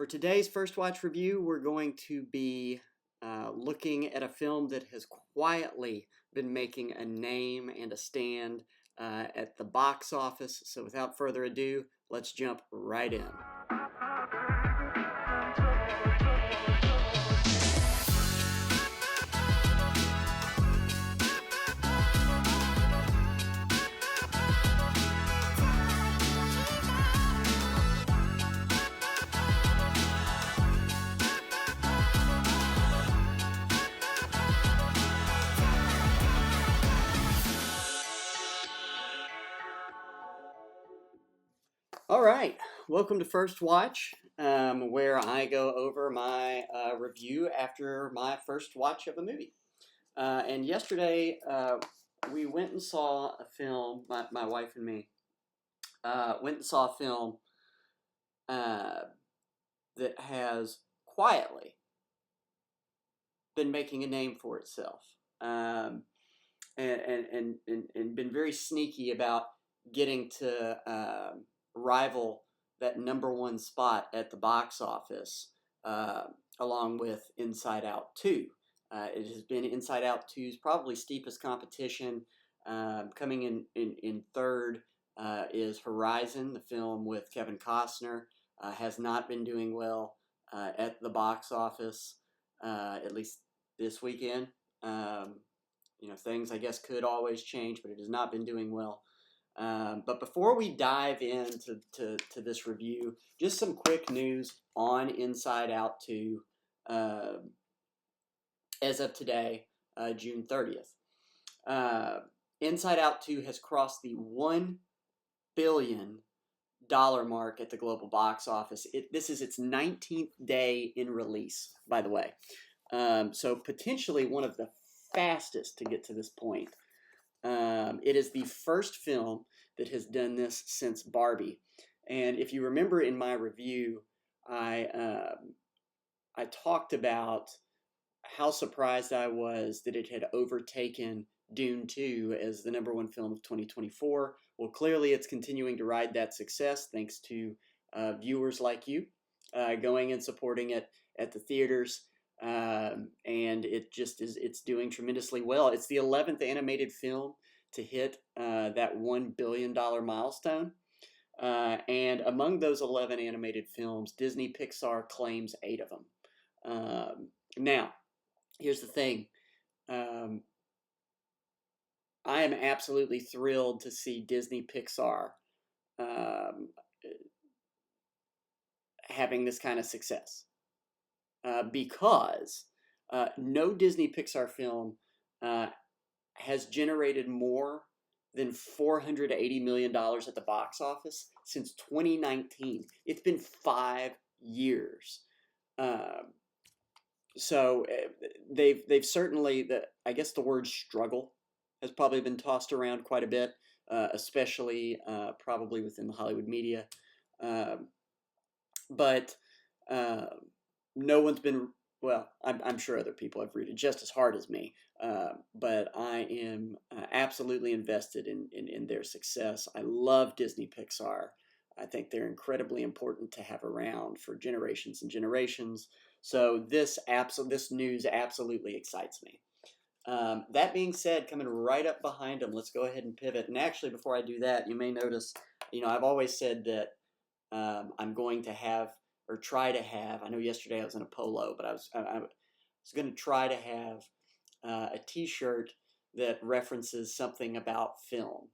For today's First Watch review, we're going to be looking at a film that has quietly been making a name and a stand at the box office. So without further ado, let's jump right in. All right, welcome to First Watch, where I go over my review after my first watch of a movie. And yesterday, we went and saw a film, my wife and me went and saw a film that has quietly been making a name for itself, and been very sneaky about getting to rival that number one spot at the box office, along with Inside Out 2. It has been Inside Out 2's probably steepest competition. Coming in third is Horizon, the film with Kevin Costner. Has not been doing well at the box office, at least this weekend. Things I guess could always change, but it has not been doing well. But before we dive into this review, just some quick news on Inside Out 2 as of today, June 30th. Inside Out 2 has crossed the $1 billion mark at the global box office. This is its 19th day in release, by the way. So potentially one of the fastest to get to this point. It is the first film that has done this since Barbie. And if you remember in my review, I talked about how surprised I was that it had overtaken Dune 2 as the number one film of 2024. Well, clearly it's continuing to ride that success thanks to viewers like you going and supporting it at the theaters. And it's doing tremendously well. It's the 11th animated film to hit that $1 billion milestone. And among those 11 animated films, Disney Pixar claims 8 of them. Now, here's the thing. I am absolutely thrilled to see Disney Pixar having this kind of success. Because no Disney Pixar film has generated more than $480 million at the box office since 2019. It's been 5 years. So they've certainly, I guess the word struggle has probably been tossed around quite a bit, especially probably within the Hollywood media. But no one's been, well, I'm sure other people have read it just as hard as me, but I am absolutely invested in their success. I love Disney Pixar. I think they're incredibly important to have around for generations and generations. So this news absolutely excites me. That being said, coming right up behind them, let's go ahead and pivot. And actually, before I do that, you may notice, I've always said that I'm going to have, or try to have, I know yesterday I was in a polo, but I was going to try to have a t-shirt that references something about film.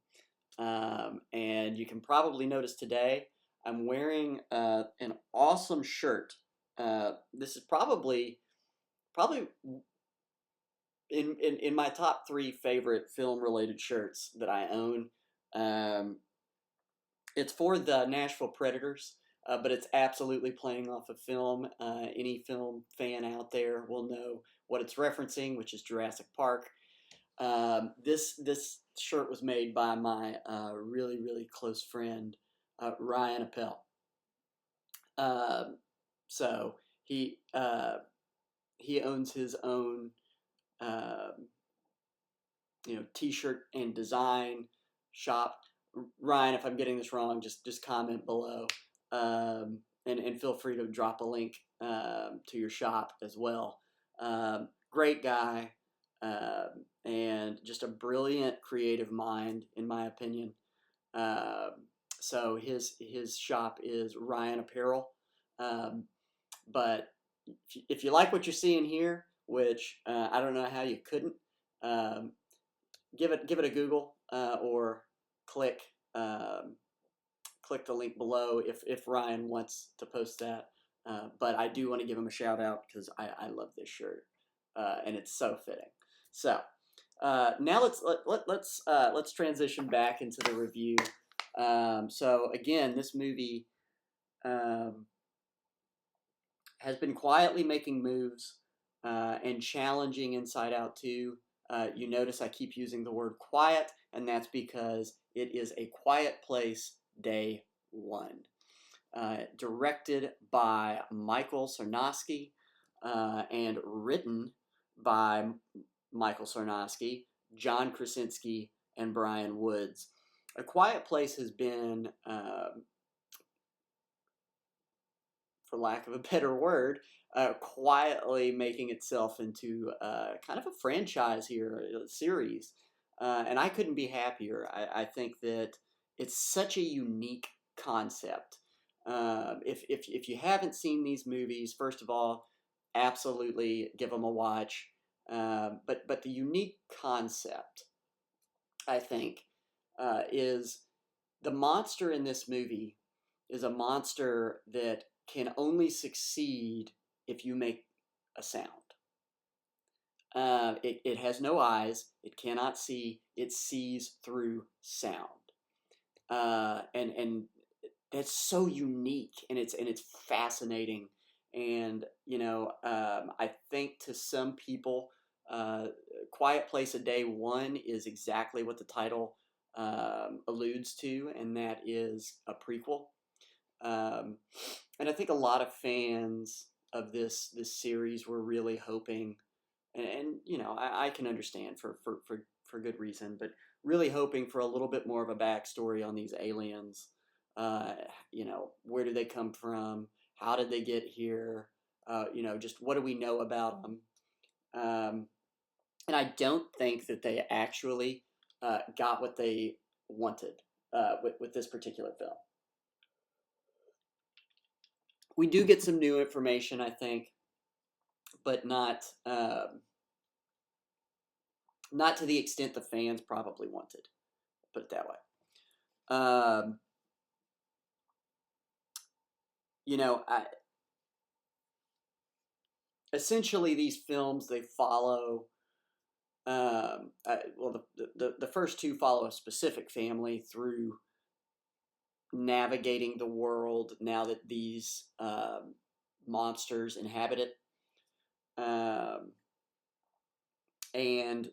And you can probably notice today I'm wearing an awesome shirt. This is probably in my top 3 favorite film-related shirts that I own. It's for the Nashville Predators, but it's absolutely playing off of film. Any film fan out there will know what it's referencing, which is Jurassic Park. This shirt was made by my really, really close friend, Ryan Appel. So he owns his own t-shirt and design shop. Ryan, if I'm getting this wrong, just comment below. and feel free to drop a link to your shop as well. Great guy, and just a brilliant creative mind, in my opinion. Um, so his shop is Ryan Apparel. Um, but if you like what you're seeing here, which I don't know how you couldn't, um, give it a Google, or click um, click the link below if Ryan wants to post that. But I do want to give him a shout out because I love this shirt, and it's so fitting. So now let's transition back into the review. So again, this movie um, has been quietly making moves and challenging Inside Out 2. You notice I keep using the word quiet, and that's because it is A Quiet Place Day 1. Directed by Michael Sarnoski and written by Michael Sarnoski, John Krasinski, and Brian Woods. A Quiet Place has been, for lack of a better word, quietly making itself into kind of a franchise here, a series. And I couldn't be happier. I think that it's such a unique concept. If you haven't seen these movies, first of all, absolutely give them a watch. But the unique concept, I think, is the monster in this movie is a monster that can only succeed if you make a sound. It has no eyes. It cannot see. It sees through sound, and that's so unique, and it's fascinating. And I think to some people, Quiet Place of Day 1 is exactly what the title alludes to, and that is a prequel. Um, and I think a lot of fans of this series were really hoping, and I can understand for good reason, but really hoping for a little bit more of a backstory on these aliens. Where do they come from? How did they get here? Just what do we know about them? Um, and I don't think that they actually got what they wanted with this particular film. We do get some new information, I think, but not to the extent the fans probably wanted. Put it that way. Um, essentially these films they follow. Well, the first two follow a specific family through navigating the world now that these monsters inhabit it. And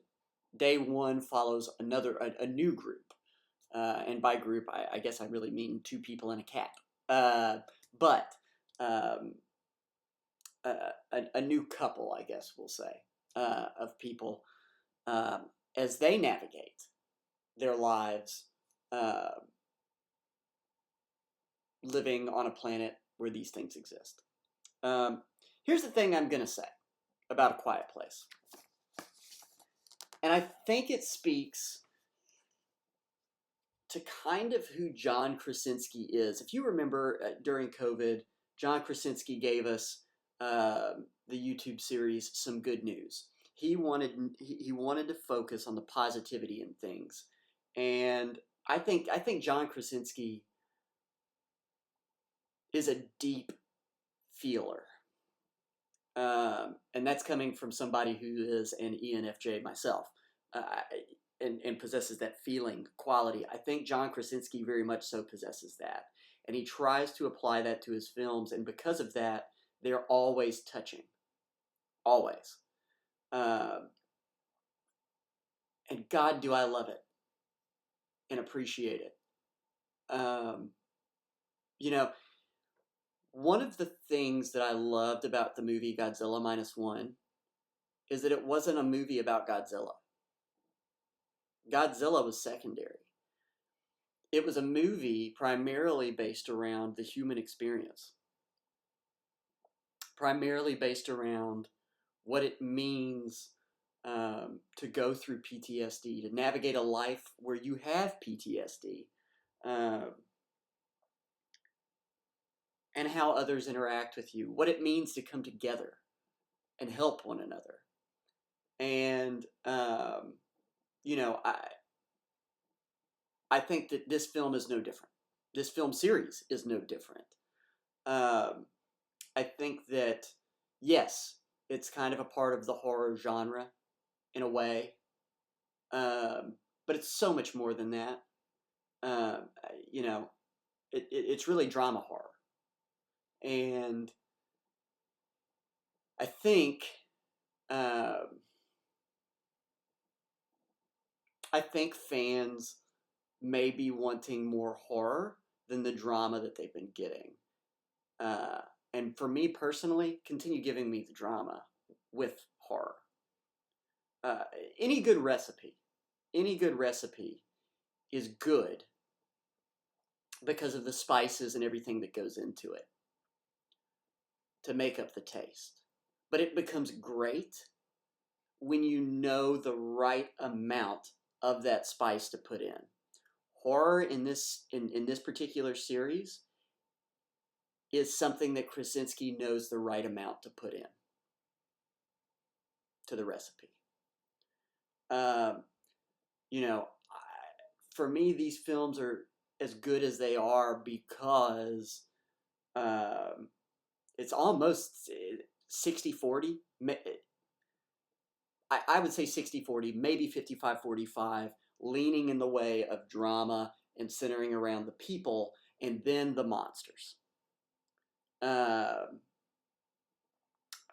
Day 1 follows a new group, and by group I guess I really mean two people and a cat. But um, a new couple, I guess we'll say, of people um, as they navigate their lives uh, living on a planet where these things exist. Here's the thing I'm going to say about A Quiet Place. And I think it speaks to kind of who John Krasinski is. If you remember during COVID, John Krasinski gave us the YouTube series Some Good News. He wanted to focus on the positivity in things, and I think John Krasinski is a deep feeler, and that's coming from somebody who is an ENFJ myself. And possesses that feeling quality. I think John Krasinski very much so possesses that. And he tries to apply that to his films, and because of that, they're always touching. Always. And God, do I love it and appreciate it. You know, one of the things that I loved about the movie Godzilla Minus One is that it wasn't a movie about Godzilla. Godzilla was secondary. It was a movie primarily based around the human experience. primarily based around what it means to go through PTSD, to navigate a life where you have PTSD, um, and how others interact with you, what it means to come together and help one another. And you know, I think that this film is no different. This film series is no different. Um, I think that yes, it's kind of a part of the horror genre in a way, um, but it's so much more than that. Um, you know, it's really drama horror, and I think um, I think fans may be wanting more horror than the drama that they've been getting. Uh, and for me personally, continue giving me the drama with horror. Uh, any good recipe, any good recipe is good because of the spices and everything that goes into it to make up the taste. But it becomes great when you know the right amount of that spice to put in. Horror in this particular series is something that Krasinski knows the right amount to put in to the recipe. Um, you know, for me, these films are as good as they are because um, it's almost 60-40. I would say 60-40, maybe 55-45, leaning in the way of drama and centering around the people and then the monsters. Um,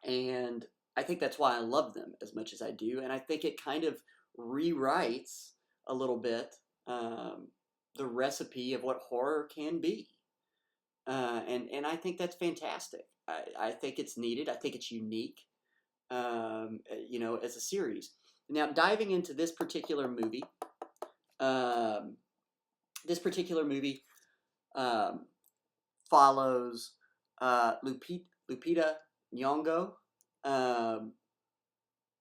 and I think that's why I love them as much as I do. And I think it kind of rewrites a little bit um, the recipe of what horror can be. And I think that's fantastic. I think it's needed. I think it's unique, as a series. Now, diving into um, this particular movie um, follows Lupita Nyong'o um,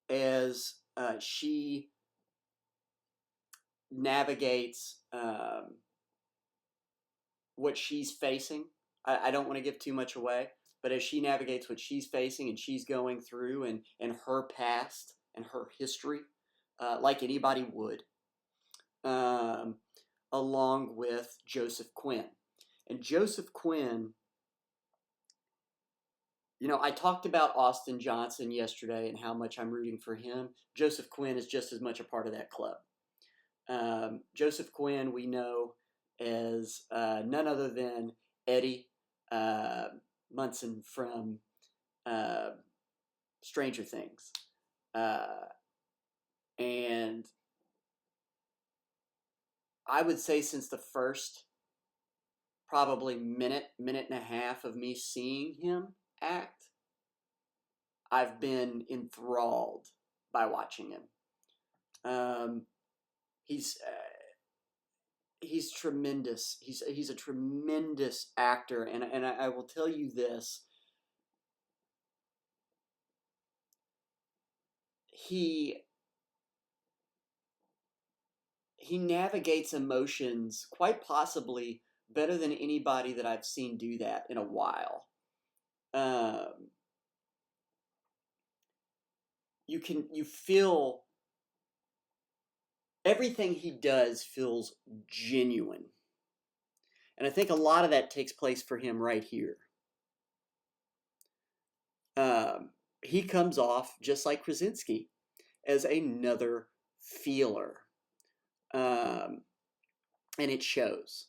as she navigates what she's facing. I don't want to give too much away, but as she navigates what she's facing and she's going through and her past and her history, like anybody would, um, along with Joseph Quinn. And Joseph Quinn, I talked about Austin Johnson yesterday and how much I'm rooting for him. Joseph Quinn is just as much a part of that club. Joseph Quinn, we know as none other than Eddie Munson from uh, Stranger Things. Uh, and I would say since the first probably minute and a half of me seeing him act, I've been enthralled by watching him. Um, he's he's tremendous. He's a tremendous actor, and I will tell you this: he he navigates emotions quite possibly better than anybody that I've seen do that in a while. Um, you feel everything he does feels genuine, and I think a lot of that takes place for him right here. Um, he comes off just like Krasinski as another feeler, um, and it shows.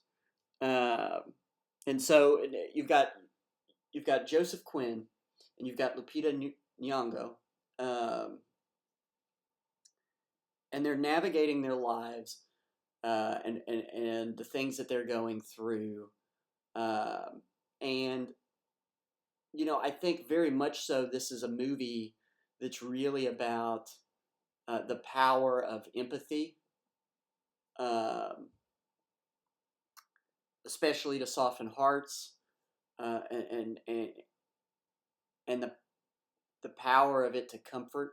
Um, and so you've got Joseph Quinn and you've got Lupita Nyong'o, um, and they're navigating their lives and the things that they're going through. Um, and I think very much so. This is a movie that's really about the power of empathy, um, especially to soften hearts, uh, and, and and the power of it to comfort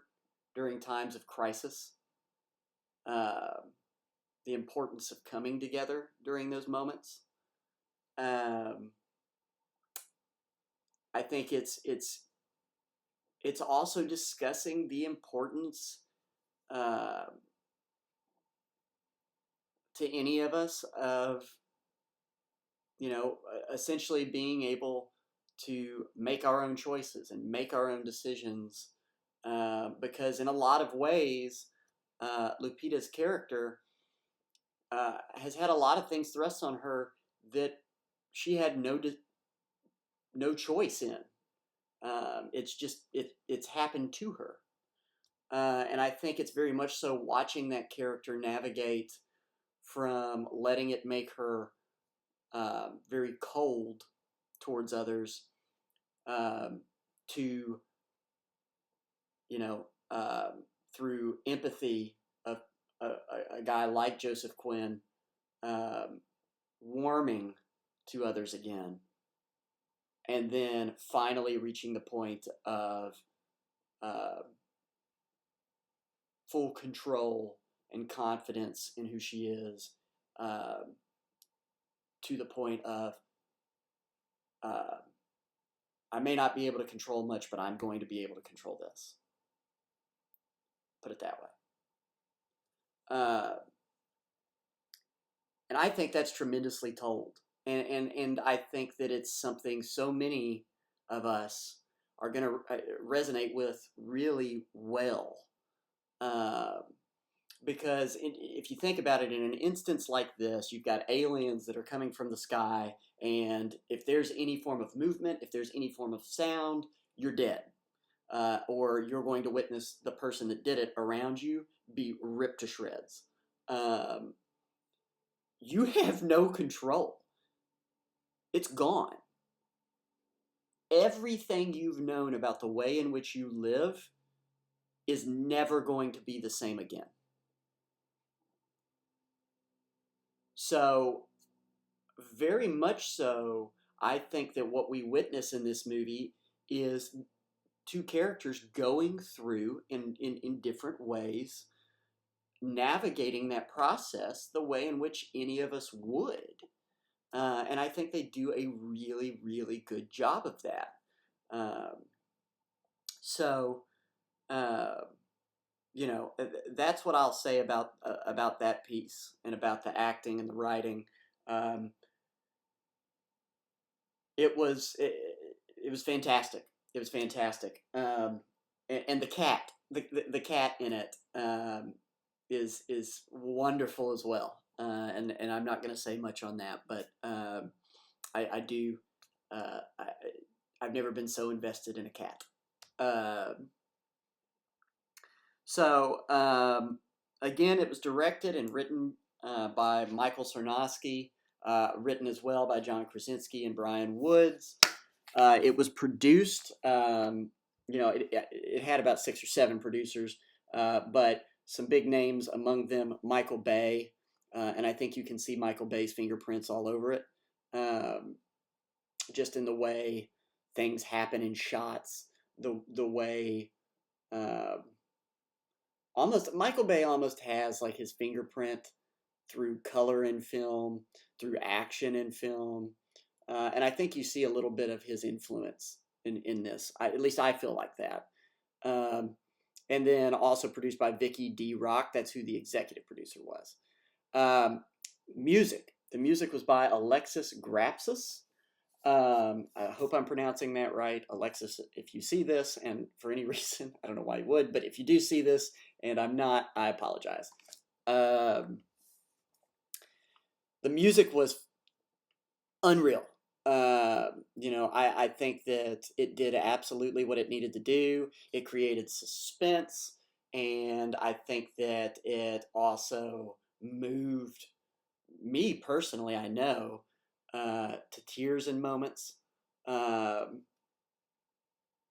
during times of crisis, uh, the importance of coming together during those moments. Um, I think it's also discussing the importance uh, to any of us of essentially being able to make our own choices and make our own decisions. Because in a lot of ways, Lupita's character has had a lot of things thrust on her that she had no choice in. It's just it's happened to her, and I think it's very much so watching that character navigate from letting it make her very cold towards others, to you know through empathy of a guy like Joseph Quinn, um, warming to others again, and then finally reaching the point of uh, full control and confidence in who she is, uh, to the point of uh, I may not be able to control much, but I'm going to be able to control this. Put it that way. Uh, and I think that's tremendously told. And I think that it's something so many of us are going to resonate with really well. Uh, because if you think about it, in an instance like this, you've got aliens that are coming from the sky, and if there's any form of movement, if there's any form of sound, you're dead. Or you're going to witness the person that did it around you be ripped to shreds. Um, you have no control. It's gone. Everything you've known about the way in which you live is never going to be the same again. So, very much so, I think that what we witness in this movie is two characters going through in different ways, navigating that process the way in which any of us would. And I think they do a really, really good job of that. Um, so, uh, that's what I'll say about that piece and about the acting and the writing. Um, it was fantastic. It was fantastic. And the cat in it, is wonderful as well. And I'm not going to say much on that, but I do. I've never been so invested in a cat. Um, again, it was directed and written by Michael Sarnowski, written as well by John Krasinski and Brian Woods. It was produced. It had about 6 or 7 producers, but some big names among them, Michael Bay, and I think you can see Michael Bay's fingerprints all over it, um, just in the way things happen in shots, the way. Uh, Almost Michael Bay almost has like his fingerprint through color in film, through action in film, and I think you see a little bit of his influence in this. At least I feel like that. Um, and then also produced by Vicky D. Rock. That's who the executive producer was. Um, music. The music was by Alexis Grapsis. I hope I'm pronouncing that right. Alexis, if you see this, and for any reason, I don't know why you would, but if you do see this and I'm not, I apologize. Um, the music was unreal. I think that it did absolutely what it needed to do. It created suspense, and I think that it also moved me personally, I know, to tears in moments. Um,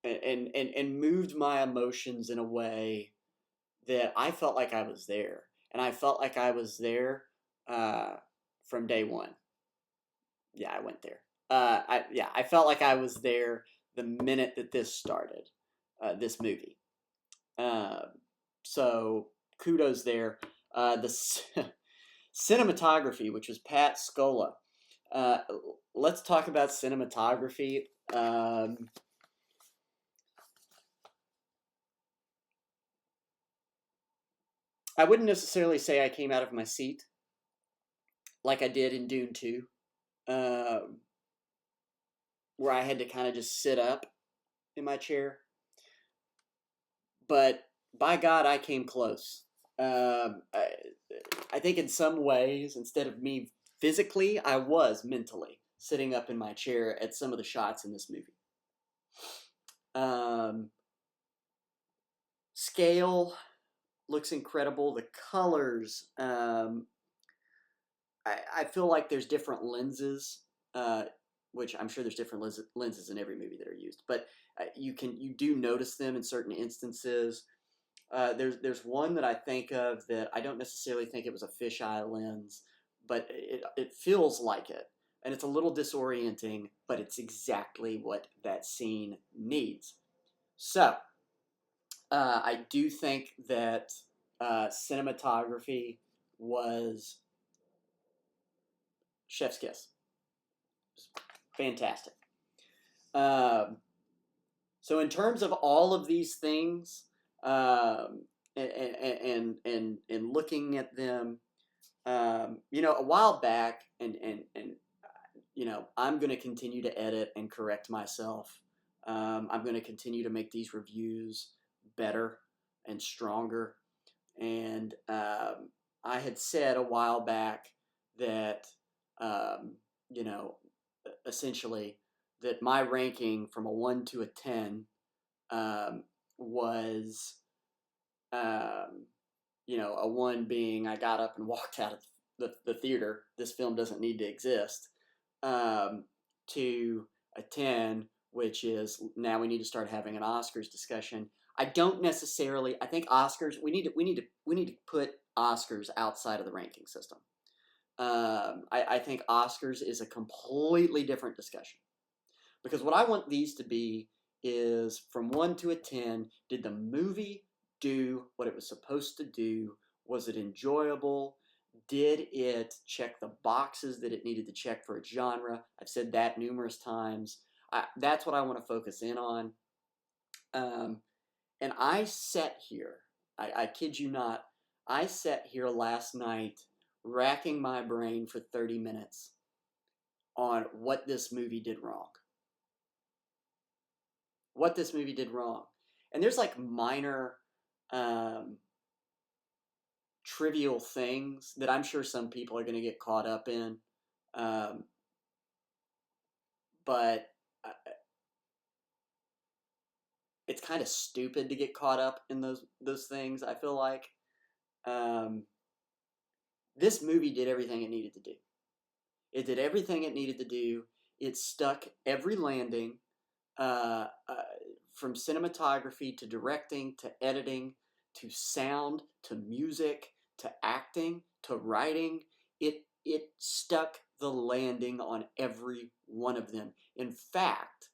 and moved my emotions in a way that I felt like I was there, and I felt like I was there uh, from day one. Yeah, I went there. I felt like I was there the minute that this started, this movie. Uh, so kudos there. The cinematography, which was Pat Scola. Uh, let's talk about cinematography. I wouldn't necessarily say I came out of my seat like I did in Dune 2, where I had to kind of just sit up in my chair. But by God, I came close. I think in some ways, instead of me physically, I was mentally sitting up in my chair at some of the shots in this movie. Scale looks incredible. The colors, I feel like there's different lenses, which I'm sure there's different lenses in every movie that are used, but you do notice them in certain instances. There's one that I think of that I don't necessarily think it was a fisheye lens, but it feels like it, and it's a little disorienting, but it's exactly what that scene needs. So I do think that cinematography was chef's kiss. Fantastic. Um, so in terms of all of these things, and looking at them, a while back, and I'm going to continue to edit and correct myself. I'm going to continue to make these reviews better and stronger. And I had said a while back that, um, you know, essentially that my ranking from a 1 to a 10 was, um, a 1 being I got up and walked out of the theater. This film doesn't need to exist. To a 10, which is now we need to start having an Oscars discussion. I don't necessarily. I think Oscars. We need to put Oscars outside of the ranking system. I think Oscars is a completely different discussion because what I want these to be is from 1 to a 10. Did the movie do what it was supposed to do? Was it enjoyable? Did it check the boxes that it needed to check for its genre? I've said that numerous times. That's what I want to focus in on. And I sat here, I kid you not, I sat here last night racking my brain for 30 minutes on what this movie did wrong. What this movie did wrong. And there's like minor trivial things that I'm sure some people are going to get caught up in. But it's kind of stupid to get caught up in those things, I feel like. This movie did everything it needed to do. It did everything it needed to do. It stuck every landing, from cinematography to directing to editing to sound to music to acting to writing. It stuck the landing on every one of them. In fact,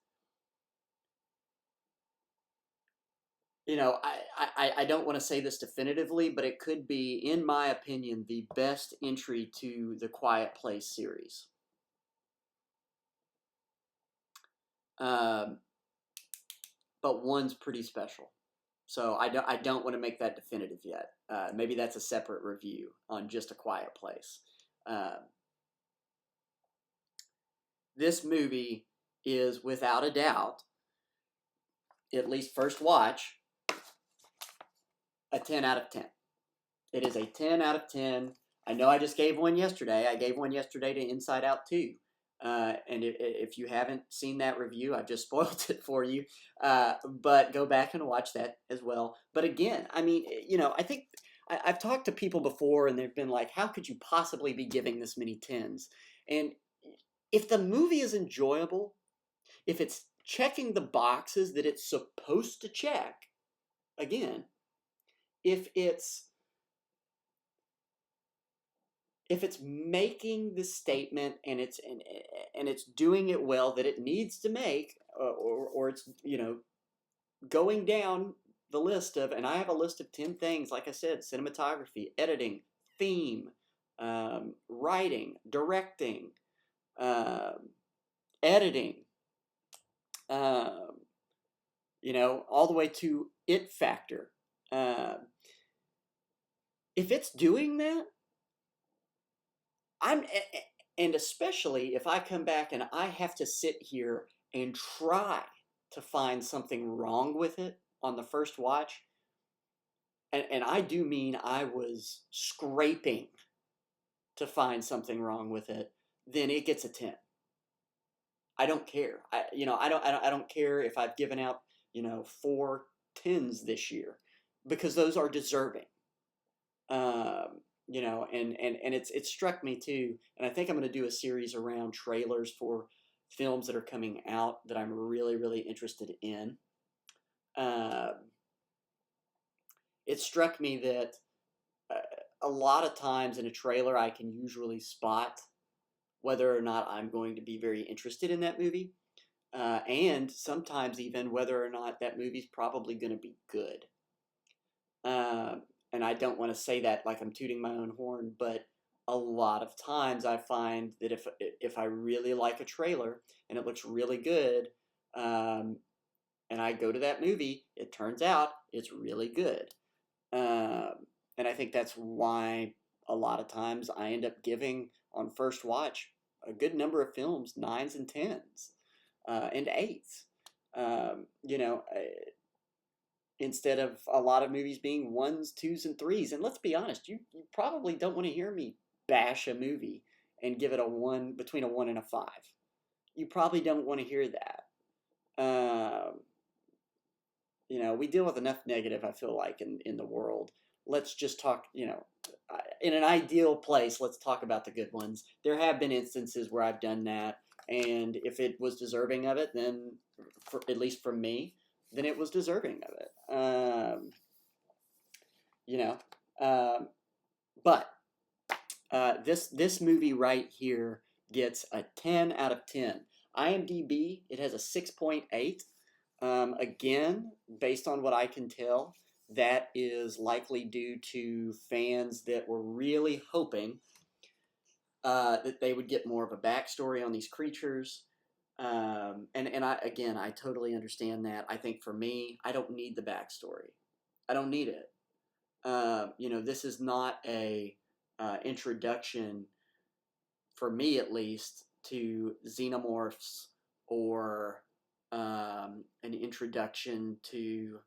I don't want to say this definitively, but it could be, in my opinion, the best entry to the Quiet Place series. But one's pretty special. So I don't want to make that definitive yet. Maybe that's a separate review on just A Quiet Place. This movie is without a doubt, at least first watch, a 10 out of 10. It is a 10 out of 10. I know I just gave one yesterday. I gave one yesterday to Inside Out 2. And if you haven't seen that review, I've just spoiled it for you. But go back and watch that as well. But again, I mean, I think I've talked to people before and they've been like, how could you possibly be giving this many 10s? And if the movie is enjoyable, if it's checking the boxes that it's supposed to check, again, if if it's making the statement and it's doing it well that it needs to make, or it's going down the list of, and I have a list of 10 things, like I said: cinematography, editing, theme, writing, directing, um, editing, um, all the way to it factor. Uh, if it's doing that, I'm, and especially if I come back and I have to sit here and try to find something wrong with it on the first watch, and I do mean I was scraping to find something wrong with it, then it gets a 10. I don't care. I don't care if I've given out, 4 10s this year, because those are deserving. And it struck me too, and I think I'm going to do a series around trailers for films that are coming out that I'm really, really interested in. Um, it struck me that uh, a lot of times in a trailer, I can usually spot whether or not I'm going to be very interested in that movie, and sometimes even whether or not that movie's probably going to be good. And I don't want to say that like I'm tooting my own horn, but a lot of times I find that if I really like a trailer and it looks really good, um, and I go to that movie, it turns out it's really good. And I think that's why a lot of times I end up giving on first watch a good number of films 9s and 10s, and 8s. Um, you know, uh, Instead of a lot of movies being 1s, 2s, and 3s. And let's be honest, you probably don't want to hear me bash a movie and give it a 1, between a 1 and a 5. You probably don't want to hear that. Um, we deal with enough negative, I feel like, in the world. Let's just talk, in an ideal place, let's talk about the good ones. There have been instances where I've done that, and if it was deserving of it, then, at least for me, then it was deserving of it. You know, um, but this movie right here gets a 10 out of 10. IMDb, it has a 6.8. Again, based on what I can tell, that is likely due to fans that were really hoping that they would get more of a backstory on these creatures. And I totally understand that. I think for me, I don't need the backstory. I don't need it. This is not a introduction, for me at least, to xenomorphs, or an introduction to,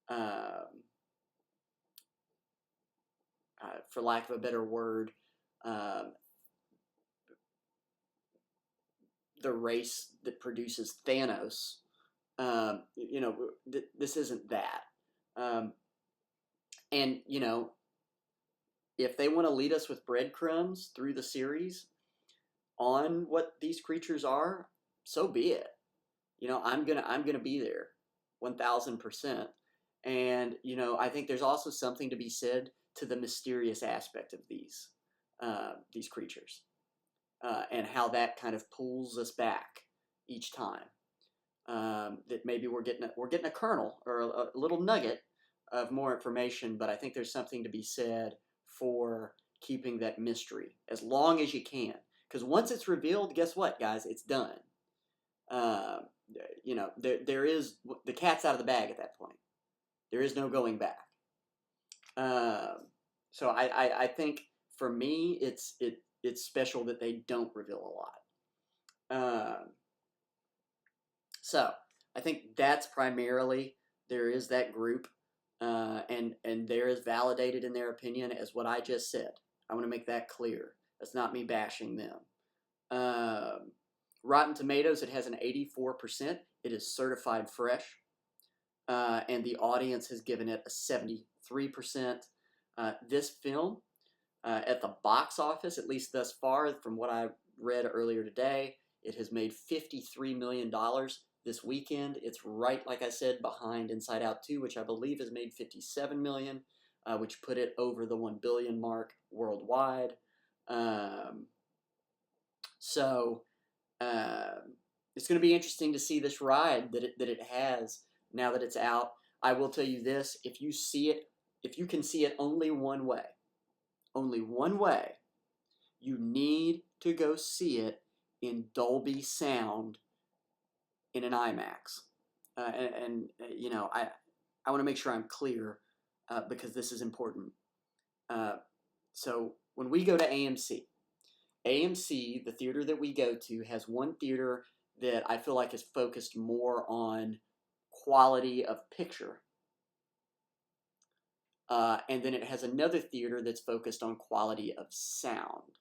um, for lack of a better word, um, the race that produces Thanos. This isn't that. Um, and if they want to lead us with breadcrumbs through the series on what these creatures are, so be it. I'm gonna be there, 1,000%. And I think there's also something to be said to the mysterious aspect of these creatures, and how that kind of pulls us back each time. That maybe we're getting a kernel, or a little nugget of more information, but I think there's something to be said for keeping that mystery as long as you can. Because once it's revealed, guess what, guys? It's done. Um, there is, the cat's out of the bag at that point. There is no going back. Um, so I think for me, it's special that they don't reveal a lot. Um, so I think that's primarily, there is that group, and they're as validated in their opinion as what I just said. I want to make that clear. That's not me bashing them. Um, Rotten Tomatoes, it has an 84%. It is certified fresh, and the audience has given it a 73%. This film, at the box office, at least thus far, from what I read earlier today, it has made $53 million this weekend. It's right, like I said, behind Inside Out 2, which I believe has made $57 million, which put it over the $1 billion mark worldwide. Um, so it's going to be interesting to see this ride that it has now that it's out. I will tell you this: if you can see it only one way, you need to go see it in Dolby Sound in an IMAX. I want to make sure I'm clear because this is important. Uh, so when we go to AMC, the theater that we go to, has one theater that I feel like is focused more on quality of picture. And then it has another theater that's focused on quality of sound.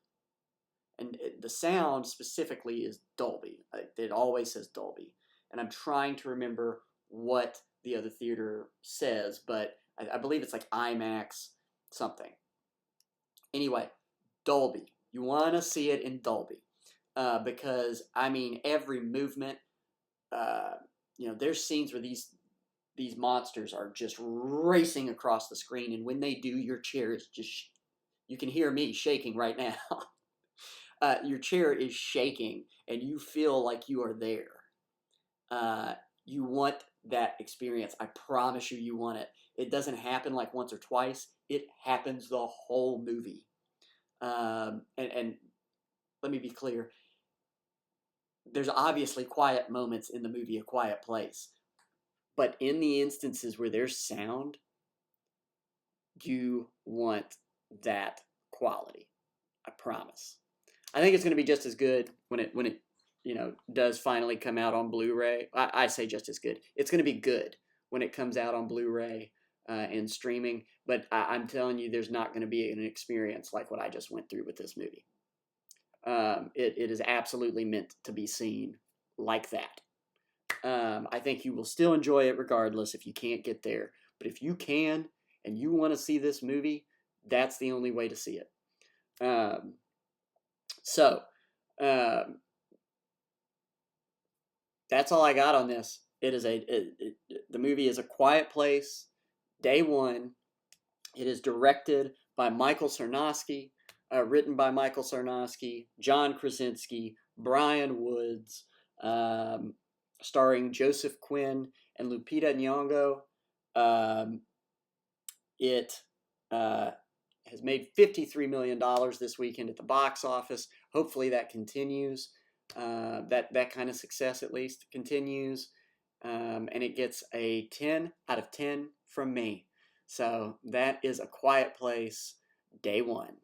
And the sound specifically is Dolby. It always says Dolby. And I'm trying to remember what the other theater says, but I believe it's like IMAX something. Anyway, Dolby. You want to see it in Dolby because I mean every movement. Uh, there's scenes where these monsters are just racing across the screen, and when they do, your chair is just you can hear me shaking right now. Your chair is shaking, and you feel like you are there. You want that experience. I promise you, you want it. It doesn't happen like once or twice. It happens the whole movie. And let me be clear. There's obviously quiet moments in the movie A Quiet Place, but in the instances where there's sound, you want that quality. I promise. I think it's going to be just as good when it does finally come out on Blu-ray. I say just as good. It's going to be good when it comes out on Blu-ray and streaming. But I'm telling you, there's not going to be an experience like what I just went through with this movie. It is absolutely meant to be seen like that. I think you will still enjoy it regardless if you can't get there. But if you can and you want to see this movie, that's the only way to see it. So that's all I got on this. The movie is A Quiet Place, Day One. It is directed by Michael Sarnoski, written by Michael Sarnoski, John Krasinski, Brian Woods, starring Joseph Quinn and Lupita Nyong'o. It has made $53 million this weekend at the box office. Hopefully that continues. That kind of success at least continues. And it gets a 10 out of 10 from me. So that is A Quiet Place, Day One.